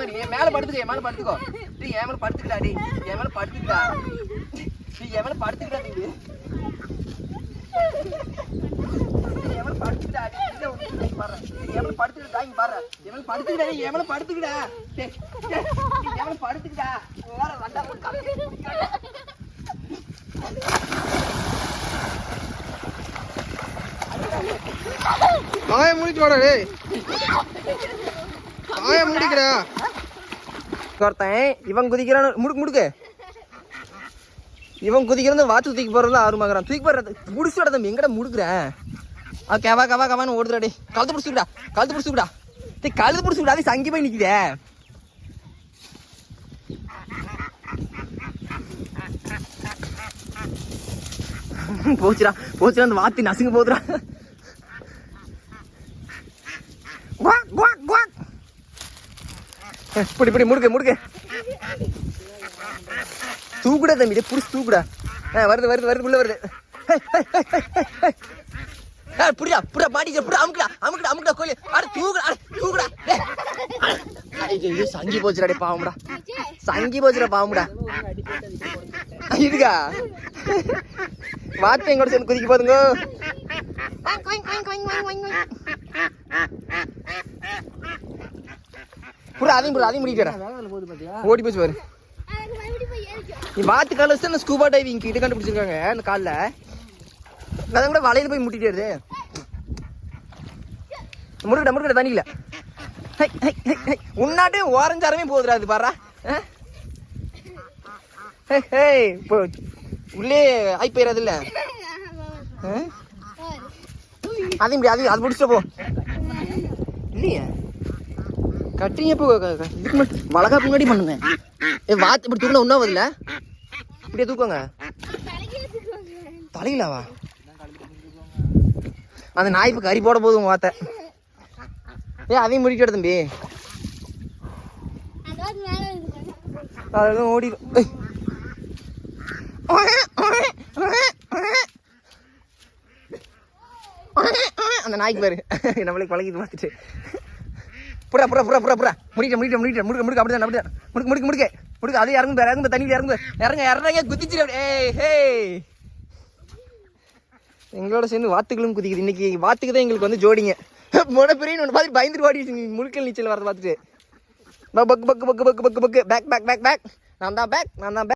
நீ மேல படுத்துக்க, என் மேல படுத்துக்கோ. நீ என் மேல படுத்துக்கடா, டேய் என் மேல படுத்துக்கடா, நீ என் மேல படுத்துக்கடா, நீ என் மேல படுத்துக்கடா, நீ பாரு என் மேல படுத்துக்கடா, இங்க பாரு என் மேல படுத்துக்கடா, நீ என் மேல படுத்துக்கடா, டேய் நீ என் மேல படுத்துக்கடா, வேற வந்தா வாயை முடிச்சு வாடா டேய், வாயை முடிக்கிறா. ஒருத்தன் இவன் குதிக்கிறான், முடுக்கு இவன் குதிக்கிறான், வாட்ச் தூக்கி போறதுல ஆர்வமாகறான். தூக்கி போடுறது முடிச்சு விட தம்பி, எங்கடா முடுக்குறேன். கவா கவா கவான்னு ஓடுறா. டே கழுத்து பிடிச்சுக்கிடா, கழுத்து பிடிச்சுக்கிடா, டே கழுத்து பிடிச்சுக்கிடா, அது சங்கி போய் நிக்குதே. போச்சுடா போச்சுடா, அந்த வாத்தி நசுங்க போதுடா. இப்படி இப்படி முடுக்க தூக்குடா தம்பி, புடிச்சு தூக்குடா. வருது வருது வருது, உள்ள வருது. புரியா புரியா பாடி புரியா, அமுக்குடா அமுக்குடா அமுக்குடா கோழி, அட தூக்குடா தூக்குடா. ஐயோ சங்கி போச்சுடா, பாவம்டா சங்கி போச்சுடா, பாவம்டா. இருக்கா வார்த்தை எங்கூட சேர்ந்து குதிக்க போதுங்க. புறா அதையும் முடிக்கடா, ஓடி போச்சு பாரு. நீ வாத்து கால வச்சு ஸ்கூபா டைவிங் கிட்ட கண்டுபிடிச்சிருக்காங்க அந்த காலில். அதான் கூட வலையில போய் முட்டிட்டு முடுக்கடா முடுக்கடா தண்ணியில. உன்னாட்டே ஓரஞ்சாரமே போகுதுடா அது பாரா. இப்போ உள்ளே ஆய் போயிடாது இல்ல, அதையும் அது அது முடிச்சுட்டு போ. இல்லையா கட்டிங்க இப்போ வளகாப்பு முன்னாடி பண்ணுங்க. வாத்து இப்படி தூக்கினா ஒன்றும் வருதுல்ல, இப்படியே தூக்குவாங்க தலையிலாவா. அந்த நாய் இப்போ கறி போட போதும் வாத்த. அதையும் முடிக்கிட்டு தம்பி, அதெல்லாம் ஓடி. அந்த நாய்க்கு பாரு நம்மளுக்கு பழகிட்டு பார்த்துட்டு. புறா புறா புறா புறா புறா முடிக்க முடிக்க முடிக்க முடுக்க முடுக்க அப்படிதான் அப்படிதான் முடுக்க முடுக்க முடுக்க முடுக்க. அதே இறங்கு இறங்கு தண்ணியில் இறங்கு இறங்க இறங்க குதிச்சிரு. எங்களோட சேர்ந்து வாத்துக்களும் குதிக்குது. இன்னைக்கு வாத்துக்கு தான் எங்களுக்கு வந்து ஜோடிங்க. முனைப்பெரியன்னு ஒன்று பார்த்துட்டு பயந்துட்டு ஓடி முழுக்கல் நீச்சல் வரதை பார்த்துட்டு பக்கு பக்கு பக்கு பக்கு பக்கு பக்கு பேக் பேக் பேக் பேக். நான் தான் பேக்